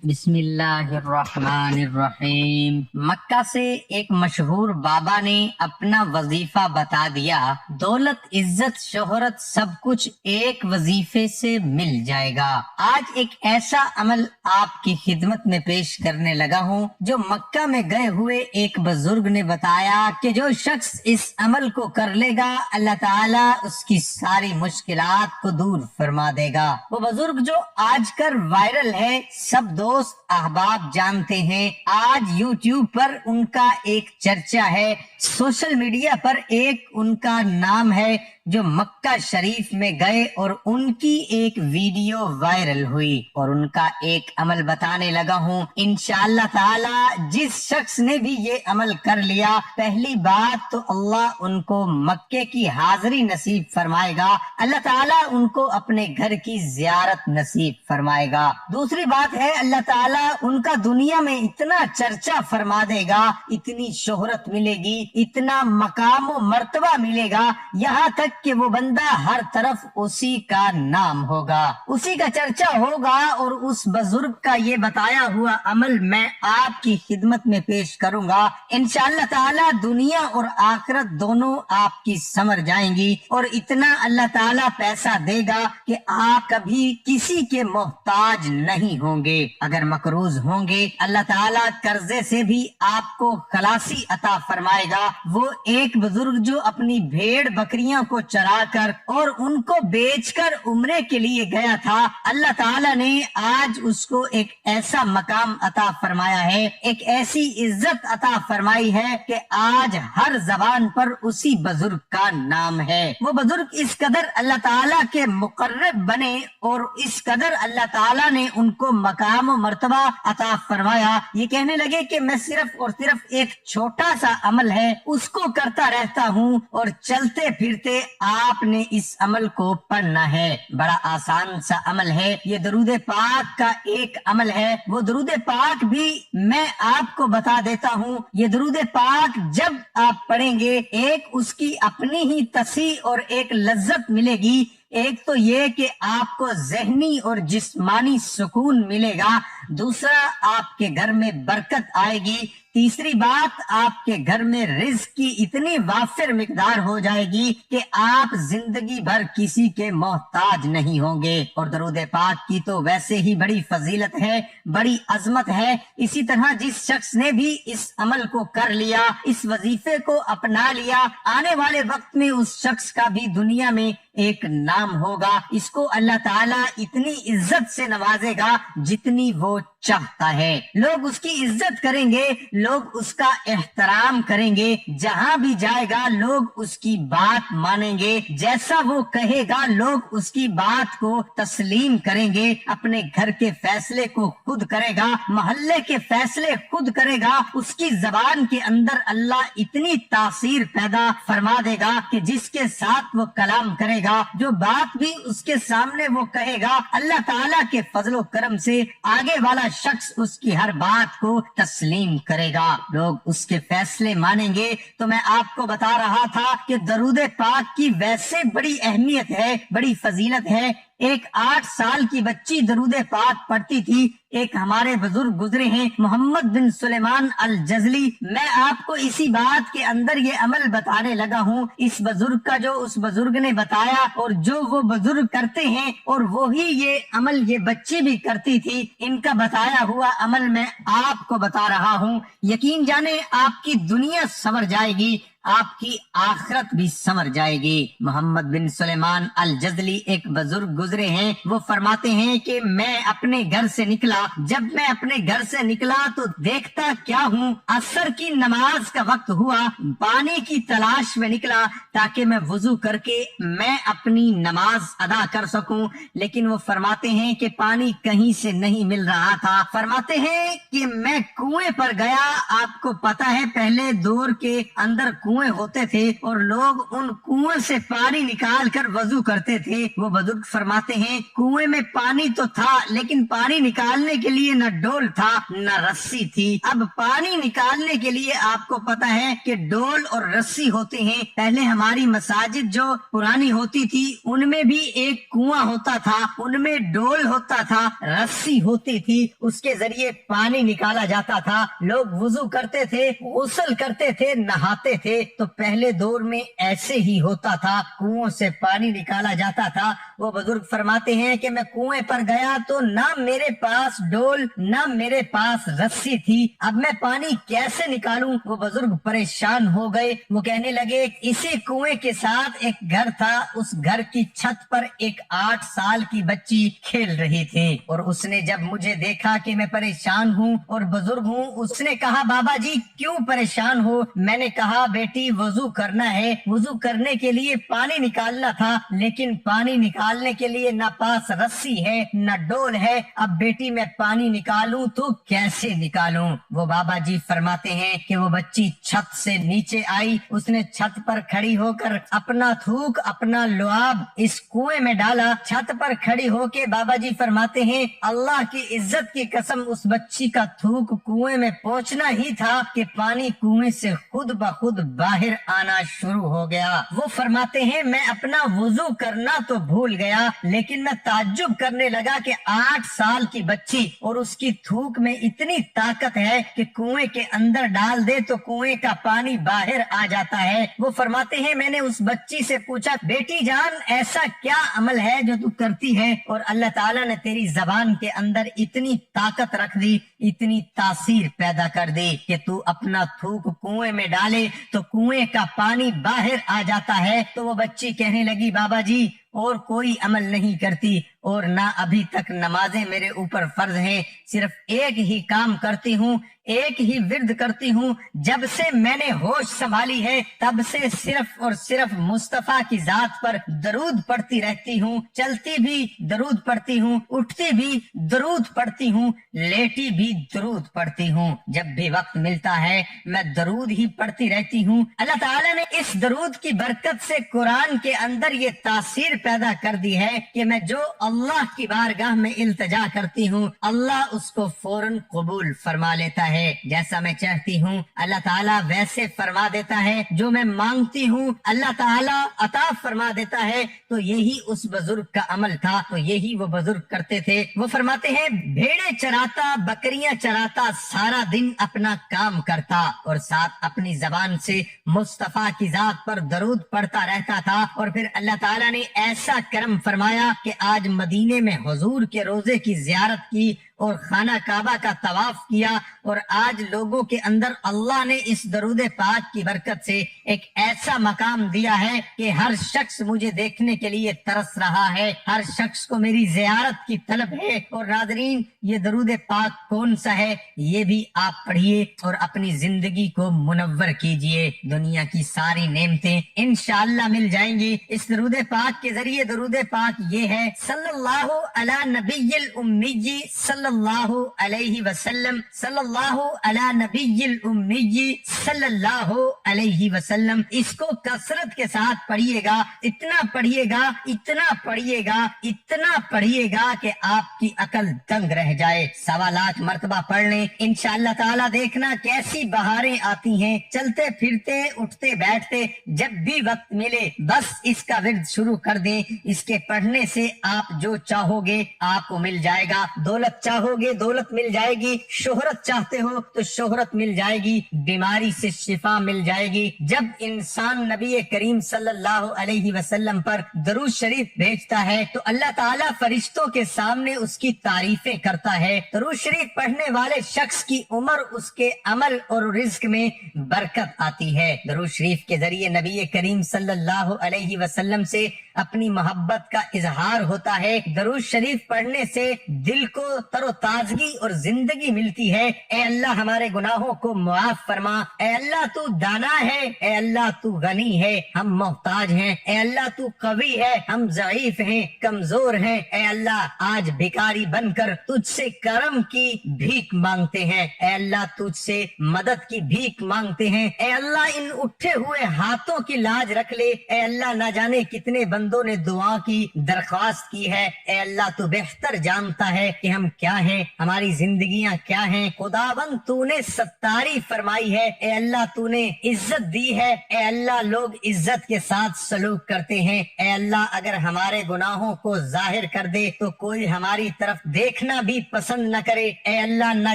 بسم اللہ الرحمن الرحیم۔ مکہ سے ایک مشہور بابا نے اپنا وظیفہ بتا دیا، دولت عزت شہرت سب کچھ ایک وظیفے سے مل جائے گا۔ آج ایک ایسا عمل آپ کی خدمت میں پیش کرنے لگا ہوں جو مکہ میں گئے ہوئے ایک بزرگ نے بتایا کہ جو شخص اس عمل کو کر لے گا اللہ تعالیٰ اس کی ساری مشکلات کو دور فرما دے گا۔ وہ بزرگ جو آج کل وائرل ہے، سب دوست احباب جانتے ہیں۔ آج یوٹیوب پر ان کا ایک چرچا ہے، سوشل میڈیا پر ایک ان کا نام ہے جو مکہ شریف میں گئے اور ان کی ایک ویڈیو وائرل ہوئی اور ان کا ایک عمل بتانے لگا ہوں۔ انشاءاللہ تعالی جس شخص نے بھی یہ عمل کر لیا، پہلی بات تو اللہ ان کو مکے کی حاضری نصیب فرمائے گا، اللہ تعالیٰ ان کو اپنے گھر کی زیارت نصیب فرمائے گا۔ دوسری بات ہے اللہ تعالیٰ ان کا دنیا میں اتنا چرچا فرما دے گا، اتنی شہرت ملے گی، اتنا مقام و مرتبہ ملے گا، یہاں تک کہ وہ بندہ ہر طرف اسی کا نام ہوگا، اسی کا چرچا ہوگا۔ اور اس بزرگ کا یہ بتایا ہوا عمل میں آپ کی خدمت میں پیش کروں گا، انشاءاللہ تعالی دنیا اور آخرت دونوں آپ کی سمر جائیں گی، اور اتنا اللہ تعالیٰ پیسہ دے گا کہ آپ کبھی کسی کے محتاج نہیں ہوں گے۔ اگر مقروض ہوں گے اللہ تعالیٰ قرضے سے بھی آپ کو خلاصی عطا فرمائے گا۔ وہ ایک بزرگ جو اپنی بھیڑ بکریاں کو چرا کر اور ان کو بیچ کر عمرے کے لیے گیا تھا، اللہ تعالیٰ نے آج اس کو ایک ایسا مقام عطا فرمایا ہے، ایک ایسی عزت عطا فرمائی ہے کہ آج ہر زبان پر اسی بزرگ کا نام ہے۔ وہ بزرگ اس قدر اللہ تعالیٰ کے مقرب بنے اور اس قدر اللہ تعالیٰ نے ان کو مقام و مرتبہ عطا فرمایا، یہ کہنے لگے کہ میں صرف اور صرف ایک چھوٹا سا عمل ہے اس کو کرتا رہتا ہوں، اور چلتے پھرتے آپ نے اس عمل کو پڑھنا ہے۔ بڑا آسان سا عمل ہے، یہ درود پاک کا ایک عمل ہے۔ وہ درود پاک بھی میں آپ کو بتا دیتا ہوں۔ یہ درود پاک جب آپ پڑھیں گے، ایک اس کی اپنی ہی تصحیح اور ایک لذت ملے گی، ایک تو یہ کہ آپ کو ذہنی اور جسمانی سکون ملے گا، دوسرا آپ کے گھر میں برکت آئے گی، تیسری بات آپ کے گھر میں رزق کی اتنی وافر مقدار ہو جائے گی کہ آپ زندگی بھر کسی کے محتاج نہیں ہوں گے۔ اور درود پاک کی تو ویسے ہی بڑی فضیلت ہے، بڑی عظمت ہے۔ اسی طرح جس شخص نے بھی اس عمل کو کر لیا، اس وظیفے کو اپنا لیا، آنے والے وقت میں اس شخص کا بھی دنیا میں ایک نام ہوگا، اس کو اللہ تعالیٰ اتنی عزت سے نوازے گا جتنی وہ چاہتا ہے۔ لوگ اس کی عزت کریں گے، لوگ اس کا احترام کریں گے، جہاں بھی جائے گا لوگ اس کی بات مانیں گے، جیسا وہ کہے گا لوگ اس کی بات کو تسلیم کریں گے، اپنے گھر کے فیصلے کو خود کرے گا، محلے کے فیصلے خود کرے گا، اس کی زبان کے اندر اللہ اتنی تاثیر پیدا فرما دے گا کہ جس کے ساتھ وہ کلام کرے گا، جو بات بھی اس کے سامنے وہ کہے گا، اللہ تعالیٰ کے فضل و کرم سے آگے والا شخص اس کی ہر بات کو تسلیم کرے گا، لوگ اس کے فیصلے مانیں گے۔ تو میں آپ کو بتا رہا تھا کہ درود پاک کی ویسے بڑی اہمیت ہے، بڑی فضیلت ہے۔ ایک 8 سال کی بچی درود پاک پڑھتی تھی، ایک ہمارے بزرگ گزرے ہیں محمد بن سلیمان الجزلی، میں آپ کو اسی بات کے اندر یہ عمل بتانے لگا ہوں، اس بزرگ کا جو اس بزرگ نے بتایا اور جو وہ بزرگ کرتے ہیں، اور وہی یہ عمل یہ بچی بھی کرتی تھی، ان کا بتایا ہوا عمل میں آپ کو بتا رہا ہوں۔ یقین جانے آپ کی دنیا سنور جائے گی، آپ کی آخرت بھی سنور جائے گی۔ محمد بن سلیمان الجزلی ایک بزرگ گزرے ہیں، وہ فرماتے ہیں کہ میں اپنے گھر سے نکلا، جب میں اپنے گھر سے نکلا تو دیکھتا کیا ہوں، عصر کی نماز کا وقت ہوا، پانی کی تلاش میں نکلا تاکہ میں وضو کر کے میں اپنی نماز ادا کر سکوں، لیکن وہ فرماتے ہیں کہ پانی کہیں سے نہیں مل رہا تھا۔ فرماتے ہیں کہ میں کنویں پر گیا، آپ کو پتا ہے پہلے دور کے اندر کنویں کنویں ہوتے تھے اور لوگ ان کنویں سے پانی نکال کر وضو کرتے تھے۔ وہ بزرگ فرماتے ہیں کنویں میں پانی تو تھا لیکن پانی نکالنے کے لیے نہ ڈول تھا نہ رسی تھی۔ اب پانی نکالنے کے لیے آپ کو پتا ہے کہ ڈول اور رسی ہوتے ہیں۔ پہلے ہماری مساجد جو پرانی ہوتی تھی ان میں بھی ایک کنواں ہوتا تھا، ان میں ڈول ہوتا تھا، رسی ہوتی تھی، اس کے ذریعے پانی نکالا جاتا تھا۔ لوگ وضو کرتے تھے، غسل کرتے تھے، نہاتے تھے، تو پہلے دور میں ایسے ہی ہوتا تھا، کنووں سے پانی نکالا جاتا تھا۔ وہ بزرگ فرماتے ہیں کہ میں کنویں پر گیا تو نہ میرے پاس ڈول نہ میرے پاس رسی تھی، اب میں پانی کیسے نکالوں؟ وہ بزرگ پریشان ہو گئے۔ وہ کہنے لگے اسی کنویں کے ساتھ ایک گھر تھا، اس گھر کی چھت پر ایک 8 سال کی بچی کھیل رہی تھی، اور اس نے جب مجھے دیکھا کہ میں پریشان ہوں اور بزرگ ہوں، اس نے کہا بابا جی کیوں پریشان ہو؟ میں نے کہا بیٹی وضو کرنا ہے، وضو کرنے کے لیے پانی نکالنا تھا، لیکن پانی نکالنے کے لیے نہ پاس رسی ہے نہ ڈول ہے، اب بیٹی میں پانی نکالوں تو کیسے نکالوں؟ وہ بابا جی فرماتے ہیں کہ وہ بچی چھت سے نیچے آئی، اس نے چھت پر کھڑی ہو کر اپنا تھوک اپنا لعاب اس کنویں میں ڈالا۔ چھت پر کھڑی ہو کے بابا جی فرماتے ہیں اللہ کی عزت کی قسم اس بچی کا تھوک کنویں میں پہنچنا ہی تھا کہ پانی کنویں سے خود بخود باہر آنا شروع ہو گیا۔ وہ فرماتے ہیں میں اپنا وضو کرنا تو بھول گیا، لیکن میں تعجب کرنے لگا کہ 8 سال کی بچی اور اس کی تھوک میں اتنی طاقت ہے کہ کنویں کے اندر ڈال دے تو کنویں کا پانی باہر آ جاتا ہے۔ وہ فرماتے ہیں میں نے اس بچی سے پوچھا بیٹی جان ایسا کیا عمل ہے جو تو کرتی ہے اور اللہ تعالیٰ نے تیری زبان کے اندر اتنی طاقت رکھ دی، اتنی تاثیر پیدا کر دی کہ تو اپنا تھوک کنویں میں ڈالے تو کنویں کا پانی باہر آ جاتا ہے؟ تو وہ بچی کہنے لگی بابا جی اور کوئی عمل نہیں کرتی اور نہ ابھی تک نمازیں میرے اوپر فرض ہیں، صرف ایک ہی کام کرتی ہوں، ایک ہی ورد کرتی ہوں، جب سے میں نے ہوش سنبھالی ہے تب سے صرف اور صرف مصطفیٰ کی ذات پر درود پڑھتی رہتی ہوں، چلتی بھی درود پڑھتی ہوں، اٹھتی بھی درود پڑھتی ہوں، لیٹی بھی درود پڑھتی ہوں، جب بھی وقت ملتا ہے میں درود ہی پڑھتی رہتی ہوں۔ اللہ تعالیٰ نے اس درود کی برکت سے قرآن کے اندر یہ تاثیر پیدا کر دی ہے کہ میں جو اللہ کی بارگاہ میں التجا کرتی ہوں اللہ اس کو فوراً قبول فرما لیتا ہے، جیسا میں چاہتی ہوں اللہ تعالیٰ ویسے فرما دیتا ہے، جو میں مانگتی ہوں اللہ تعالیٰ عطا فرما دیتا ہے۔ تو یہی اس بزرگ کا عمل تھا، تو یہی وہ بزرگ کرتے تھے۔ وہ فرماتے ہیں بھیڑے چراتا بکریاں چراتا سارا دن اپنا کام کرتا اور ساتھ اپنی زبان سے مصطفیٰ کی ذات پر درود پڑھتا رہتا تھا، اور پھر اللہ تعالیٰ نے ایسا کرم فرمایا کہ آج مدینے میں حضور کے روزے کی زیارت کی اور خانہ کعبہ کا طواف کیا، اور آج لوگوں کے اندر اللہ نے اس درود پاک کی برکت سے ایک ایسا مقام دیا ہے کہ ہر شخص مجھے دیکھنے کے لیے ترس رہا ہے، ہر شخص کو میری زیارت کی طلب ہے۔ اور ناظرین یہ درود پاک کون سا ہے یہ بھی آپ پڑھیے اور اپنی زندگی کو منور کیجئے، دنیا کی ساری نعمتیں انشاءاللہ مل جائیں گی اس درود پاک کے ذریعے۔ درود پاک یہ ہے صلی اللہ علی نبی الامی صلی اللہ علیہ وسلم، صلی اللہ علی نبی الامی صلی اللہ علیہ وسلم۔ اس کو کثرت کے ساتھ پڑھیے گا، اتنا پڑھیے گا اتنا پڑھیے گا اتنا پڑھیے گا کہ آپ کی عقل دنگ رہ جائے۔ 1.25 لاکھ مرتبہ پڑھ لیں انشاءاللہ تعالیٰ، دیکھنا کیسی بہاریں آتی ہیں، چلتے پھرتے اٹھتے بیٹھتے جب بھی وقت ملے بس اس کا ورد شروع کر دیں، اس کے پڑھنے سے آپ جو چاہو گے آپ کو مل جائے گا، دولت چاہو گے دولت مل جائے گی، شہرت چاہتے ہو تو شہرت مل جائے گی، بیماری سے شفا مل جائے گی۔ جب انسان نبی کریم صلی اللہ علیہ وسلم پر درود شریف بھیجتا ہے تو اللہ تعالیٰ فرشتوں کے سامنے اس کی تعریفیں کرتا ہے۔ درود شریف پڑھنے والے شخص کی عمر، اس کے عمل اور رزق میں برکت آتی ہے۔ درود شریف کے ذریعے نبی کریم صلی اللہ علیہ وسلم سے اپنی محبت کا اظہار ہوتا ہے۔ درود شریف پڑھنے سے دل کو تر تر و تازگی اور زندگی ملتی ہے۔ اے اللہ ہمارے گناہوں کو معاف فرما۔ اے اللہ تو دانا ہے، اے اللہ تو غنی ہے، ہم محتاج ہیں۔ اے اللہ تو قوی ہے، ہم ضعیف ہیں، کمزور ہیں۔ اے اللہ آج بھکاری بن کر تجھ سے کرم کی بھیک مانگتے ہیں۔ اے اللہ تجھ سے مدد کی بھیک مانگتے ہیں۔ اے اللہ ان اٹھے ہوئے ہاتھوں کی لاج رکھ لے۔ اے اللہ نہ جانے کتنے بندوں نے دعا کی درخواست کی ہے۔ اے اللہ تو بہتر جانتا ہے کہ ہم کیا ہیں، ہماری زندگیاں کیا ہیں۔ خداوند تو نے ستاری فرمائی ہے، اے اللہ تو نے عزت دی ہے۔ اے اللہ لوگ عزت کے ساتھ سلوک کرتے ہیں۔ اے اللہ اگر ہمارے گناہوں کو ظاہر کر دے تو کوئی ہماری طرف دیکھنا بھی پسند نہ کرے۔ اے اللہ نہ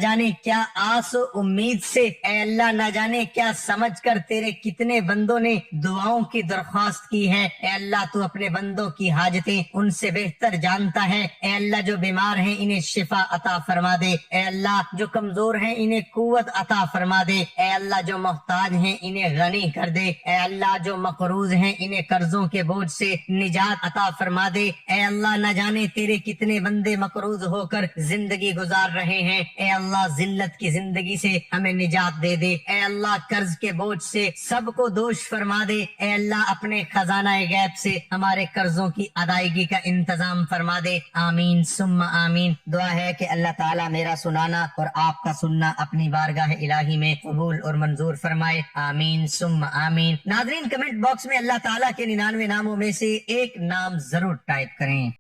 جانے کیا آس و امید سے، اے اللہ نہ جانے کیا سمجھ کر تیرے کتنے بندوں نے دعاؤں کی درخواست کی ہے۔ اے اللہ تو اپنے بندوں کی حاجتیں ان سے بہتر جانتا ہے۔ اے اللہ جو بیمار ہیں انہیں شفا عطا فرما دے۔ اے اللہ جو کمزور ہیں انہیں قوت عطا فرما دے۔ اے اللہ جو محتاج ہیں انہیں غنی کر دے۔ اے اللہ جو مقروض ہیں انہیں قرضوں کے بوجھ سے نجات عطا فرما دے۔ اے اللہ نہ جانے تیرے کتنے بندے مقروض ہو کر زندگی گزار رہے ہیں۔ اے اللہ ذلت کی زندگی سے ہمیں نجات دے دے۔ اے اللہ قرض کے بوجھ سے سب کو دوش فرما دے۔ اے اللہ اپنے خزانہ غیب سے ہمارے قرضوں کی ادائیگی کا انتظام فرما دے۔ آمین ثم آمین۔ دعا ہے کہ اللہ تعالیٰ میرا سنانا اور آپ کا سننا اپنی بارگاہ الہی میں قبول اور منظور فرمائے۔ آمین ثم آمین۔ ناظرین کمنٹ باکس میں اللہ تعالیٰ کے 99 ناموں میں سے ایک نام ضرور ٹائپ کریں۔